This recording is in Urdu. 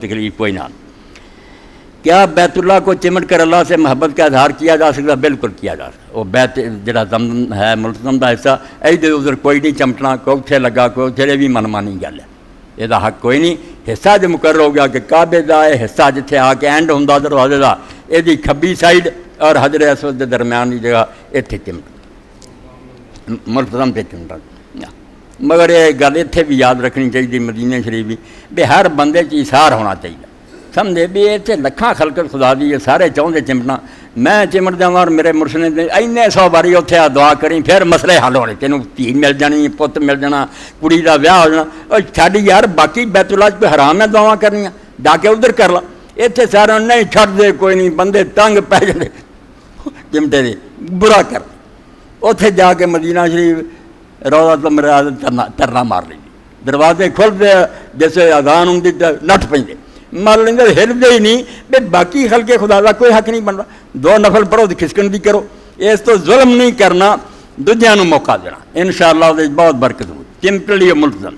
تکلیف کوئی نہ. کیا بیت اللہ کو چمٹ کر اللہ سے محبت کا اظہار کیا جا سکتا؟ بالکل کیا جا سکتا. وہ بیت جڑا زمزم ہے ملتزم کا حصہ ادھر ادھر کوئی نہیں چمٹنا، کوئی اتنے لگا کوئی اتنے بھی منمانی گل ہے. یہ حق کوئی نہیں. حصہ جو مقرر ہو گیا کہ کعبے کا یہ حصہ جتنے آ کے اینڈ ہوں دروازے کا یہ کھبی سائڈ اور حجر اسود کے درمیان کی جگہ اتنے چمٹ ملتزم سے چمٹا. مگر یہ گل اتنے بھی یاد رکھنی چاہیے مدینہ شریف بھی ہر بندے اثار ہونا چاہیے. سمجھے بھی اتنے لکھاں خلقت خدا دی سارے چاہتے چمٹنا. میں چمٹ دیا اور میرے مرشد نے اینے 100 باری اتنے دعا کریں پھر مسئلے حل ہونے. تینوں دھی مل جانی، پت مل جانا، کڑی کا ویاہ ہو جانا. اور چھڈ یار باقی بیت اللہ کوئی حرام ہے دعا کرنی جا کے ادھر کر لا. اتنے سارے نہیں چھڈ دے کوئی نہیں، بندے تنگ پی جاتے چمٹے دے برا کر. اتنے جا کے مدینہ شریف روضہ تو میرا ترنا مار لی. دروازے کھلتے جیسے اذان ہوں نٹ پہ مار لیں ہلتے ہی نہیں. بے باقی خلقے خدا کا کوئی حق نہیں بنتا. 2 نفل پڑھو تو کھسکن بھی کرو. اس تو ظلم نہیں کرنا، دوجیاں نوں موقع دینا. انشاءاللہ بہت برکت ہو. سمپلی ملتزم.